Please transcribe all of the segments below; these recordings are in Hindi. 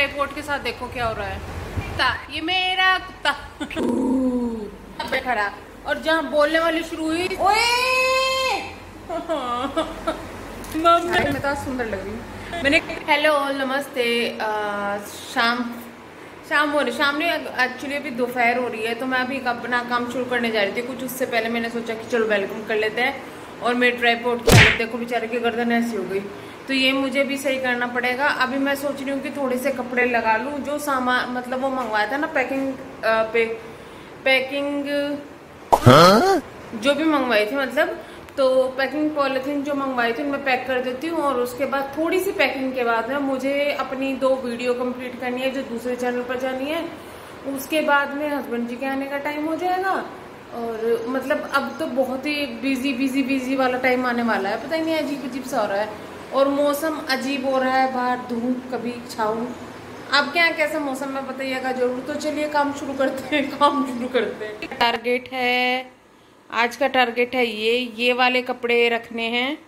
ट्राइपॉड के साथ देखो क्या हो रहा है। कुत्ता, ये मेरा कुत्ता खड़ा, और जहाँ बोलने वाली शुरू हुई ओए मैं तो सुंदर लग रही हूँ। मैंने हेलो नमस्ते, शाम हो रही, शाम नहीं एक्चुअली अभी दोपहर हो रही है, तो मैं अभी अपना काम शुरू करने जा रही थी। कुछ उससे पहले मैंने सोचा कि चलो वेलकम कर लेते हैं। और मेरे ट्राइपॉड की हालत देखो, बेचारे की गर्दन ऐसी हो गई, तो ये मुझे भी सही करना पड़ेगा। अभी मैं सोच रही हूँ कि थोड़े से कपड़े लगा लूँ, जो सामान मतलब वो मंगवाया था ना पैकिंग जो भी मंगवाई थी, मतलब तो पैकिंग पॉलिथीन जो मंगवाई थी उनमें पैक कर देती हूँ। और उसके बाद थोड़ी सी पैकिंग के बाद में मुझे अपनी 2 वीडियो कंप्लीट करनी है जो दूसरे चैनल पर जानी है। उसके बाद में हस्बैंड जी के आने का टाइम हो जाएगा, और मतलब अब तो बहुत ही बिजी वाला टाइम आने वाला है। पता ही नहीं, अजीब अजीब सा हो रहा है, और मौसम अजीब हो रहा है, बाहर धूप कभी छाऊं। आपके यहाँ कैसा मौसम है बताइएगा जरूर। तो चलिए काम शुरू करते हैं। टारगेट है, आज का टारगेट है ये वाले कपड़े रखने हैं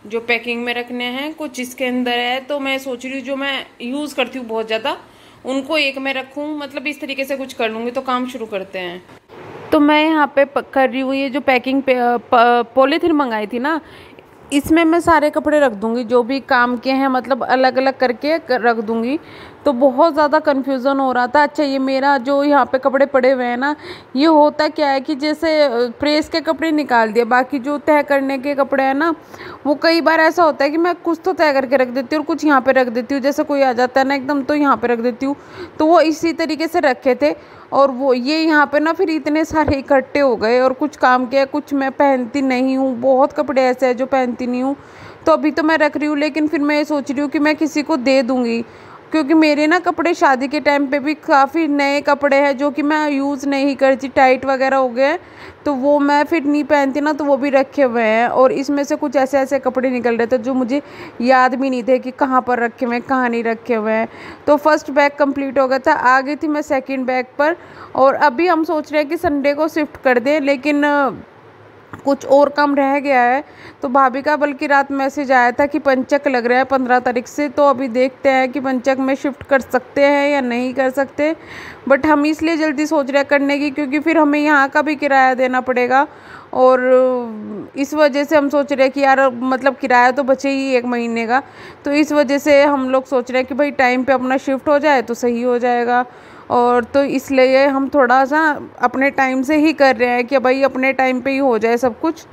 जो पैकिंग में रखने हैं। कुछ इसके अंदर है, तो मैं सोच रही हूँ जो मैं यूज करती हूँ बहुत ज्यादा उनको एक में रखूँ, मतलब इस तरीके से कुछ कर लूंगी। तो काम शुरू करते हैं। तो मैं यहाँ पे कर रही हूँ, ये जो पैकिंग पॉलीथीन मंगाई थी ना, इसमें मैं सारे कपड़े रख दूंगी जो भी काम के हैं, मतलब अलग अलग करके रख दूंगी। तो बहुत ज़्यादा कन्फ्यूज़न हो रहा था। अच्छा, ये मेरा जो यहाँ पे कपड़े पड़े हुए हैं ना, ये होता क्या है कि जैसे प्रेस के कपड़े निकाल दिए, बाकी जो तय करने के कपड़े हैं ना, वो कई बार ऐसा होता है कि मैं कुछ तो तय करके रख देती हूँ और कुछ यहाँ पे रख देती हूँ। जैसे कोई आ जाता है ना एकदम, तो यहाँ पे रख देती हूँ। तो वो इसी तरीके से रखे थे, और वो ये यहाँ पे ना फिर इतने सारे इकट्ठे हो गए, और कुछ काम के कुछ मैं पहनती नहीं हूँ। बहुत कपड़े ऐसे हैं जो पहनती नहीं हूँ, तो अभी तो मैं रख रही हूँ। लेकिन फिर मैं ये सोच रही हूँ कि मैं किसी को दे दूँगी, क्योंकि मेरे ना कपड़े शादी के टाइम पे भी काफ़ी नए कपड़े हैं जो कि मैं यूज़ नहीं करती, टाइट वगैरह हो गए, तो वो मैं फिर नहीं पहनती ना, तो वो भी रखे हुए हैं। और इसमें से कुछ ऐसे ऐसे कपड़े निकल रहे थे जो मुझे याद भी नहीं थे कि कहाँ पर रखे हुए हैं, कहाँ नहीं रखे हुए हैं। तो फर्स्ट बैग कंप्लीट हो गया था, आ गई थी मैं सेकंड बैग पर। और अभी हम सोच रहे हैं कि संडे को शिफ्ट कर दें, लेकिन कुछ और काम रह गया है। तो भाभी का बल्कि रात मैसेज आया था कि पंचक लग रहा है 15 तारीख से, तो अभी देखते हैं कि पंचक में शिफ्ट कर सकते हैं या नहीं कर सकते। बट हम इसलिए जल्दी सोच रहे हैं करने की, क्योंकि फिर हमें यहाँ का भी किराया देना पड़ेगा, और इस वजह से हम सोच रहे हैं कि यार मतलब किराया तो बचे ही 1 महीने का। तो इस वजह से हम लोग सोच रहे हैं कि भाई टाइम पे अपना शिफ्ट हो जाए तो सही हो जाएगा। और तो इसलिए हम थोड़ा सा अपने टाइम से ही कर रहे हैं कि भाई अपने टाइम पे ही हो जाए सब कुछ।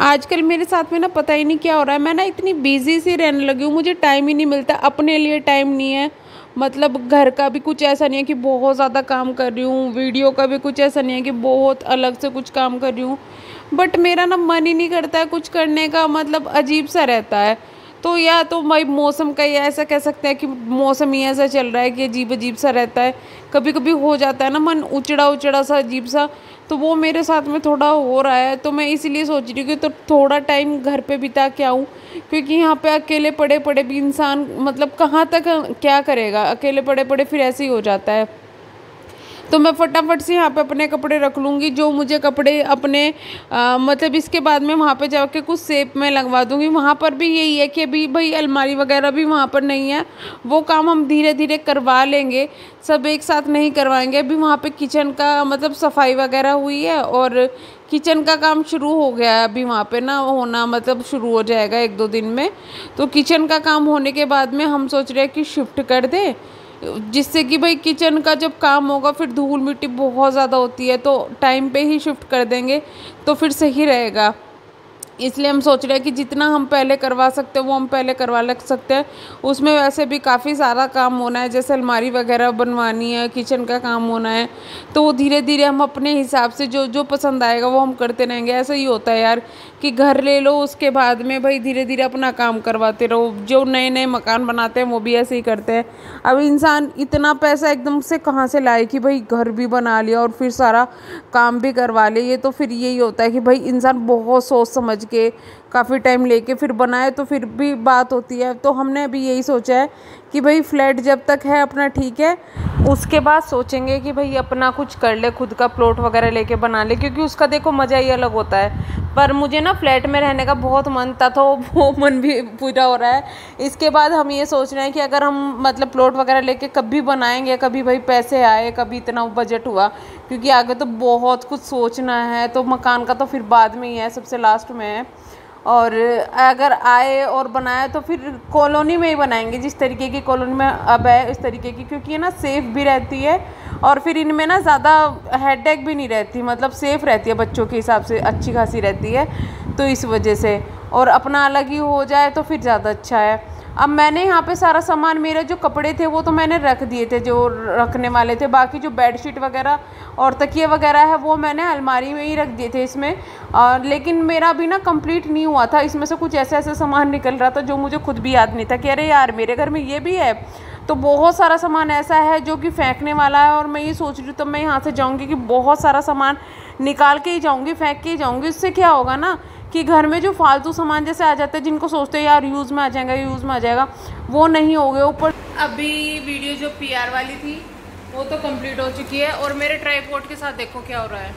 आजकल मेरे साथ में ना पता ही नहीं क्या हो रहा है, मैं ना इतनी बिजी सी रहने लगी हूँ, मुझे टाइम ही नहीं मिलता, अपने लिए टाइम नहीं है। मतलब घर का भी कुछ ऐसा नहीं है कि बहुत ज़्यादा काम कर रही हूँ, वीडियो का भी कुछ ऐसा नहीं है कि बहुत अलग से कुछ काम कर रही हूँ, बट मेरा ना मन ही नहीं करता है कुछ करने का, मतलब अजीब सा रहता है। तो या तो भाई मौसम का, या ऐसा कह सकते हैं कि मौसम ही ऐसा चल रहा है कि अजीब अजीब सा रहता है। कभी कभी हो जाता है ना मन उचड़ा सा अजीब सा, तो वो मेरे साथ में थोड़ा हो रहा है। तो मैं इसीलिए सोच रही हूँ कि तो थोड़ा टाइम घर पे बिता के आऊँ, क्योंकि यहाँ पे अकेले पड़े पड़े भी इंसान मतलब कहाँ तक क्या करेगा, अकेले पड़े पड़े फिर ऐसे ही हो जाता है। तो मैं फटाफट से यहाँ पे अपने कपड़े रख लूँगी, जो मुझे कपड़े अपने मतलब इसके बाद में वहाँ पे जाके कुछ शेप में लगवा दूँगी। वहाँ पर भी यही है कि अभी भाई अलमारी वगैरह भी वहाँ पर नहीं है, वो काम हम धीरे धीरे करवा लेंगे, सब एक साथ नहीं करवाएंगे। अभी वहाँ पे किचन का मतलब सफाई वगैरह हुई है, और किचन का काम शुरू हो गया है अभी वहाँ पे ना होना, मतलब शुरू हो जाएगा 1-2 दिन में। तो किचन का काम होने के बाद में हम सोच रहे हैं कि शिफ्ट कर दें, जिससे कि भाई किचन का जब काम होगा फिर धूल मिट्टी बहुत ज़्यादा होती है, तो टाइम पे ही शिफ्ट कर देंगे तो फिर सही रहेगा। इसलिए हम सोच रहे हैं कि जितना हम पहले करवा सकते हैं वो हम पहले करवा लग सकते हैं। उसमें वैसे भी काफ़ी सारा काम होना है, जैसे अलमारी वगैरह बनवानी है, किचन का काम होना है, तो वो धीरे धीरे हम अपने हिसाब से जो जो पसंद आएगा वो हम करते रहेंगे। ऐसा ही होता है यार कि घर ले लो, उसके बाद में भाई धीरे धीरे अपना काम करवाते रहो। जो नए नए मकान बनाते हैं वो भी ऐसे ही करते हैं। अब इंसान इतना पैसा एकदम से कहाँ से लाए कि भाई घर भी बना लिया और फिर सारा काम भी करवा ले। ये तो फिर यही होता है कि भाई इंसान बहुत सोच समझ के काफ़ी टाइम लेके फिर बनाए तो फिर भी बात होती है। तो हमने अभी यही सोचा है कि भाई फ्लैट जब तक है अपना ठीक है, उसके बाद सोचेंगे कि भाई अपना कुछ कर ले, खुद का प्लॉट वगैरह लेके बना ले, क्योंकि उसका देखो मज़ा ही अलग होता है। पर मुझे ना फ्लैट में रहने का बहुत मन था, तो वो मन भी पूरा हो रहा है। इसके बाद हम ये सोच रहे हैं कि अगर हम मतलब प्लॉट वगैरह लेके कभी बनाएंगे, कभी भाई पैसे आए, कभी इतना बजट हुआ, क्योंकि आगे तो बहुत कुछ सोचना है। तो मकान का तो फिर बाद में ही है, सबसे लास्ट में है। और अगर आए और बनाए तो फिर कॉलोनी में ही बनाएंगे, जिस तरीके की कॉलोनी में अब है इस तरीके की, क्योंकि ये ना सेफ़ भी रहती है और फिर इनमें ना ज़्यादा हेडेक भी नहीं रहती, मतलब सेफ़ रहती है, बच्चों के हिसाब से अच्छी खासी रहती है। तो इस वजह से, और अपना अलग ही हो जाए तो फिर ज़्यादा अच्छा है। अब मैंने यहाँ पे सारा सामान, मेरे जो कपड़े थे वो तो मैंने रख दिए थे जो रखने वाले थे, बाकी जो बेडशीट वगैरह और तकिए वगैरह है वो मैंने अलमारी में ही रख दिए थे इसमें। लेकिन मेरा अभी ना कंप्लीट नहीं हुआ था, इसमें से कुछ ऐसे ऐसे सामान निकल रहा था जो मुझे खुद भी याद नहीं था कि अरे यार मेरे घर में ये भी है। तो बहुत सारा सामान ऐसा है जो कि फेंकने वाला है, और मैं ये सोच रही हूँ तब मैं यहाँ से जाऊँगी कि बहुत सारा सामान निकाल के ही जाऊँगी, फेंक के ही जाऊँगी। इससे क्या होगा ना कि घर में जो फालतू सामान जैसे आ जाते हैं, जिनको सोचते हैं यार यूज़ में आ जाएगा, यूज़ में आ जाएगा, वो नहीं हो गए। ऊपर अभी वीडियो जो PR वाली थी वो तो कंप्लीट हो चुकी है, और मेरे ट्राइपॉड के साथ देखो क्या हो रहा है।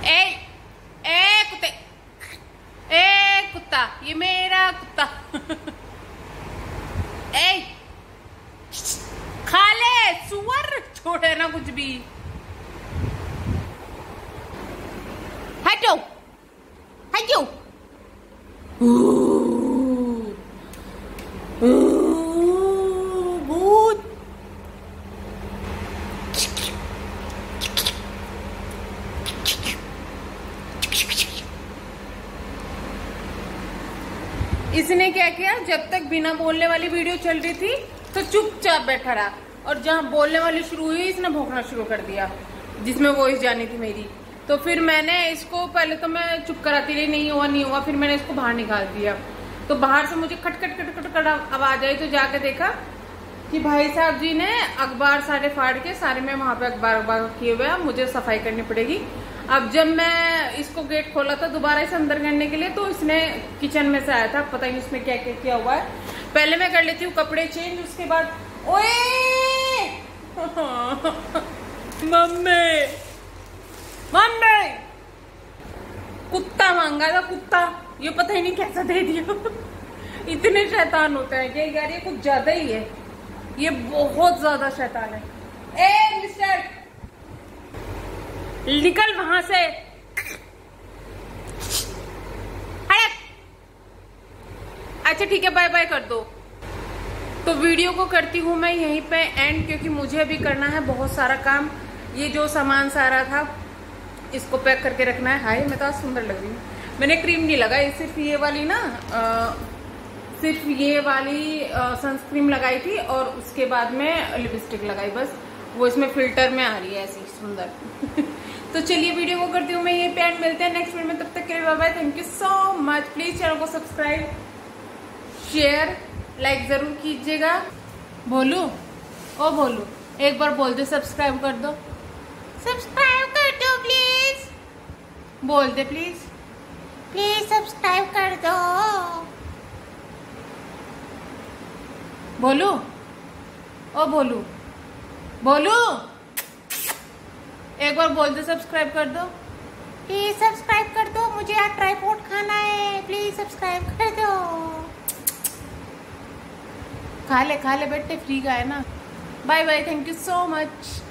ए कुत्ते, ए कुत्ता, ये मेरा कुत्ता ए खा ले सुअर, छोड़े ना कुछ भी, हटो हटो। भूत, इसने क्या किया, जब तक बिना बोलने वाली वीडियो चल रही थी तो चुपचाप बैठा रहा, और जहां बोलने वाली शुरू हुई इसने भौंकना शुरू कर दिया, जिसमें वॉइस जानी थी मेरी। तो फिर मैंने इसको, पहले तो मैं चुप कराती रही, नहीं हुआ, फिर मैंने इसको बाहर निकाल दिया। तो बाहर से मुझे खट खट खट खट खट आवाज आई, तो जाके देखा कि भाई साहब जी ने अखबार सारे फाड़ के, सारे में वहां पे अखबार किए हुए हैं, मुझे सफाई करनी पड़ेगी। अब जब मैं इसको गेट खोला था दोबारा इसे अंदर करने के लिए, तो इसने किचन में से आया था, पता नहीं उसमें क्या क्या किया हुआ है। पहले मैं कर लेती हूँ कपड़े चेंज, उसके बाद ओए मम्मी मम्मी, कुत्ता मांगा था, कुत्ता, ये पता ही नहीं कैसा दे दिया इतने शैतान होते हैं क्या यार, ये कुछ ज्यादा ही है, ये बहुत ज्यादा शैतान है। ए मिस्टर, निकल वहां से, हट। अच्छा ठीक है, बाय बाय कर दो। तो वीडियो को करती हूँ मैं यहीं पे एंड, क्योंकि मुझे अभी करना है बहुत सारा काम। ये जो सामान सारा था इसको पैक करके रखना है। हाय मैं तो आज सुंदर लग रही हूँ, मैंने क्रीम नहीं लगाई, सिर्फ ये वाली ना सिर्फ ये वाली सनस्क्रीन लगाई थी, और उसके बाद में लिपस्टिक लगाई, बस वो इसमें फिल्टर में आ रही है ऐसी सुंदर तो चलिए वीडियो को करती हूँ मैं ये पे, मिलते हैं नेक्स्ट वीडियो में, तब तक के लिए bye bye, thank you so much. Please channel को सब्सक्राइब, शेयर, लाइक जरूर कीजिएगा। भोलू, ओ भोलू, एक बार बोल दो सब्सक्राइब कर दो, सब्सक्राइब कर दो प्लीज, बोल दे प्लीज, प्लीज सब्सक्राइब कर दो। बोलू, ओ भोलू, बोलू, एक बार बोल दो सब्सक्राइब कर दो, प्लीज सब्सक्राइब कर दो, मुझे आज ट्राइपॉड खाना है, प्लीज सब्सक्राइब कर दो। खा ले बेटे, फ्री का है ना। Bye bye, thank you so much.